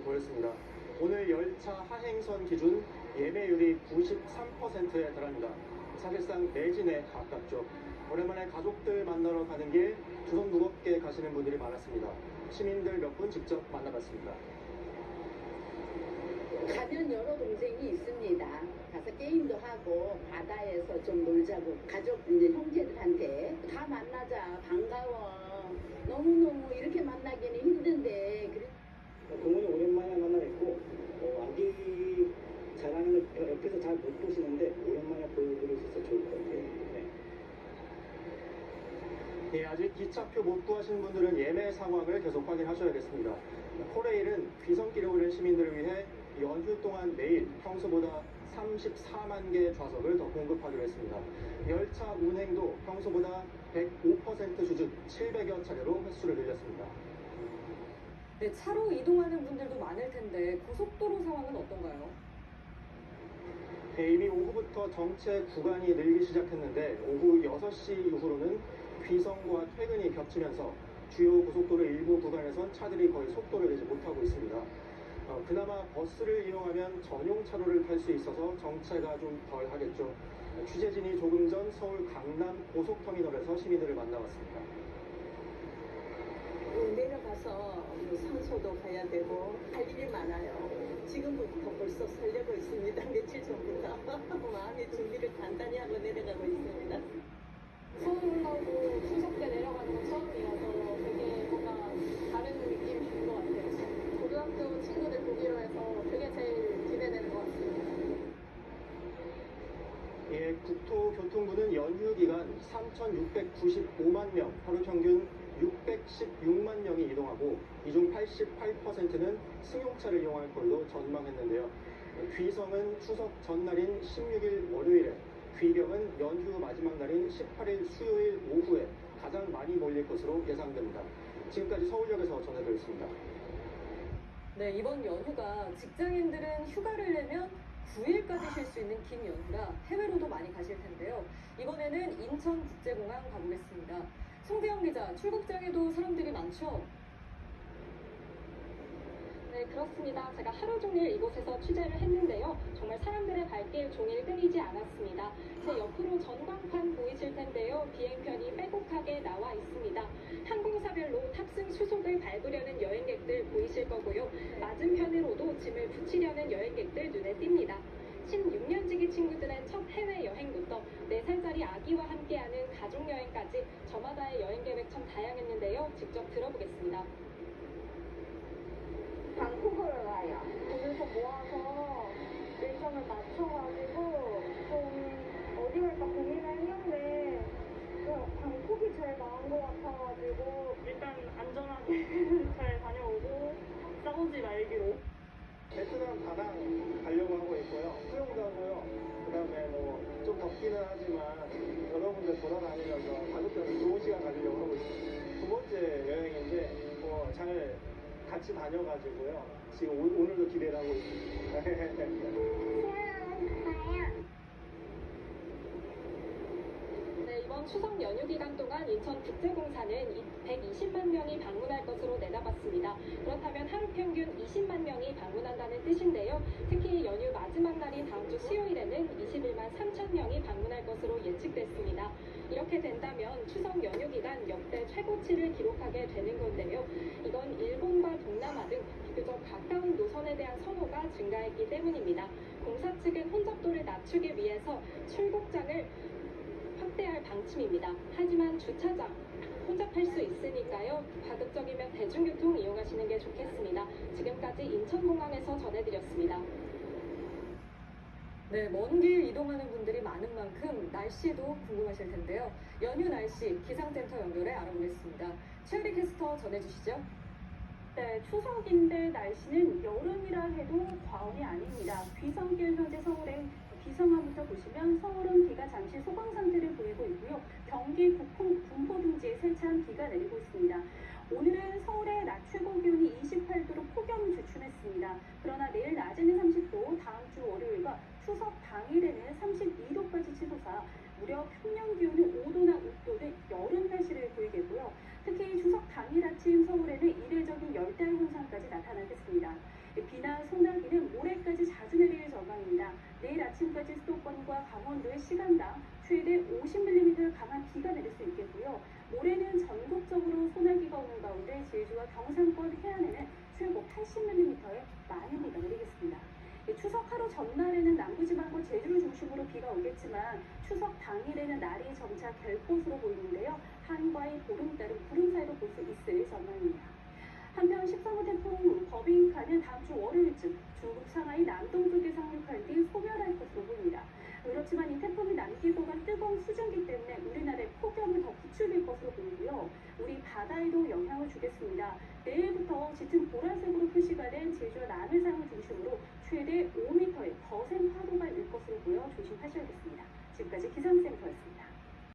보였습니다. 오늘 열차 하행선 기준 예매율이 93%에 달합니다. 사실상 매진에 가깝죠. 오랜만에 가족들 만나러 가는 길 두 손 무겁게 가시는 분들이 많았습니다. 시민들 몇 분 직접 만나봤습니다. 가면 여러 동생이 있습니다. 가서 게임도 하고 바다에서 좀 놀자고 가족 이제 형제들한테 다 만나자 반가워 너무너무 이렇게 만나기는 힘든데 부모님 오랜만에 만나뵙고 아기 자랑을 옆에서 잘 못 보시는데 오랜만에 보여드릴 수 있어서 좋을 것 같아요. 네. 예, 아직 기차표 못 구하신 분들은 예매 상황을 계속 확인하셔야겠습니다. 코레일은 귀성길에 오는 시민들을 위해 연휴 동안 매일 평소보다 34만 개 좌석을 더 공급하기로 했습니다. 열차 운행도 평소보다 105% 수준 700여 차례로 횟수를 늘렸습니다. 네, 차로 이동하는 분들도 많을 텐데 고속도로 상황은 어떤가요? 네, 이미 오후부터 정체 구간이 늘기 시작했는데 오후 6시 이후로는 귀성과 퇴근이 겹치면서 주요 고속도로 일부 구간에선 차들이 거의 속도를 내지 못하고 있습니다. 그나마 버스를 이용하면 전용 차로를 탈 수 있어서 정체가 좀 덜 하겠죠. 취재진이 조금 전 서울 강남 고속터미널에서 시민들을 만나봤습니다. 내려가서 산소도 가야 되고 할 일이 많아요. 지금부터 벌써 설레고 있습니다. 며칠 전부터 마음의 준비를 간단히 하고 내려가고 있습니다. 서울하고 추석 때 내려가는 건 처음이어서 되게 뭔가 다른 느낌이 든 것 같아요. 고등학교 친구들 보기로 해서 그게 제일 기대되는 것 같습니다. 예, 국토교통부는 연휴 기간 3,695만 명, 하루 평균 616만 명이 이동하고 이 중 88%는 승용차를 이용할 걸로 전망했는데요. 귀성은 추석 전날인 16일 월요일에, 귀경은 연휴 마지막 날인 18일 수요일 오후에 가장 많이 몰릴 것으로 예상됩니다. 지금까지 서울역에서 전해드렸습니다. 네, 이번 연휴가 직장인들은 휴가를 내면 9일까지 쉴 수 있는 긴 연휴라 해외로도 많이 가실 텐데요. 이번에는 인천국제공항 가보겠습니다. 송대영 기자, 출국장에도 사람들이 많죠? 네, 그렇습니다. 제가 하루 종일 이곳에서 취재를 했는데요. 정말 사람들의 발길 종일 끊이지 않았습니다. 제 옆으로 전광판 보이실 텐데요. 비행편이 빼곡하게 나와 있습니다. 항공사별로 탑승 수속을 밟으려는 여행객들 보이실 거고요. 맞은편으로도 짐을 붙이려는 여행객들 눈에 띕니다. 16년지기 친구들의 첫 해외여행부터 4살짜리 아기와 함께하는 가족여행까지 저마다의 여행 계획 참 다양했는데요. 직접 들어보겠습니다. 방콕으로 가요. 거기서 모아서 일정을 맞춰가지고 좀 어디 갈까 고민을 했는데 방콕이 제일 나은 것 같아가지고 일단 안전하게 잘 다녀오고 싸우지 말기로. 베트남 다낭 가려고 하고 있고요. 수영장고요. 그다음에 뭐 좀 덥기는 하지만 여러분들 돌아다니면서 가족들과 좋은 시간 가지려고 하고 있습니다. 두 번째 여행인데 뭐 잘 같이 다녀가지고요. 지금 오늘도 기대를 하고 있습니다. 네, 이번 추석 연휴 기간 동안 인천국제공사는 120만 명이 방문할 것으로 내다봤습니다. 그렇다면 하루 평균 20만 명이 방문한다는 뜻인데요. 특히 연휴 마지막 날인 다음 주 수요일에는 21만 3천 명이 방문할 것으로 예측됐습니다. 이렇게 된다면 추석 연휴 기간 역대 최고치를 기록하게 되는 건데요. 이건 일본과 동남아 등 비교적 가까운 노선에 대한 선호가 증가했기 때문입니다. 공사 측은 혼잡도를 낮추기 위해서 출국장을 확대할 방침입니다. 하지만 주차장 혼잡할 수 있으니까요. 가급적이면 대중교통 이용하시는 게 좋겠습니다. 지금까지 인천공항에서 전해드렸습니다. 네, 먼 길 이동하는 분들이 많은 만큼 날씨도 궁금하실 텐데요. 연휴 날씨 기상센터 연결해 알아보겠습니다. 최유리 캐스터 전해주시죠. 네, 추석인데 날씨는 여름이라 해도 과언이 아닙니다. 귀성길 현재 서울의 기상함부터 보시면 서울은 비가 잠시 소강 상태를 보이고 있고요. 경기 군포 등지에 세차한 비가 내리고 있습니다. 오늘은 서울의 낮 최고 기온이 28도로 폭염 주춤했습니다. 그러나 내일 낮에는 30도, 다음 주 월요일과 추석 당일에는 32도까지 치솟아 무려 평년 기온은 5도나 6도 등 여름 날씨를 보이겠고요. 특히 추석 당일 아침 서울에는 이례적인 열대 현상까지 나타나겠습니다. 경상권 해안에는 최고 80mm의 많은 비가 내리겠습니다. 추석 하루 전날에는 남부지방과 제주를 중심으로 비가 오겠지만 추석 당일에는 날이 점차 갤 것으로 보이는데요. 한과의 보름달은 구름 사이로 볼 수 있을 전망입니다. 한편 13호 태풍 버빙카는 다음 주 월요일쯤 중국 상하이 남동쪽에 상륙할 뒤 소멸할 것으로 보입니다. 그렇지만 이 태풍이 남기고 간 뜨거운 수증기 때문에 우리나라에 폭염을 더 기출될 것으로 보이고요. 우리 바다에도 영향을 주겠습니다. 내일부터 짙은 보라색으로 표시가 된 제주와 남해상을 중심으로 최대 5m의 거센 파도가 일 것으로 보여 조심하셔야겠습니다. 지금까지 기상센터였습니다.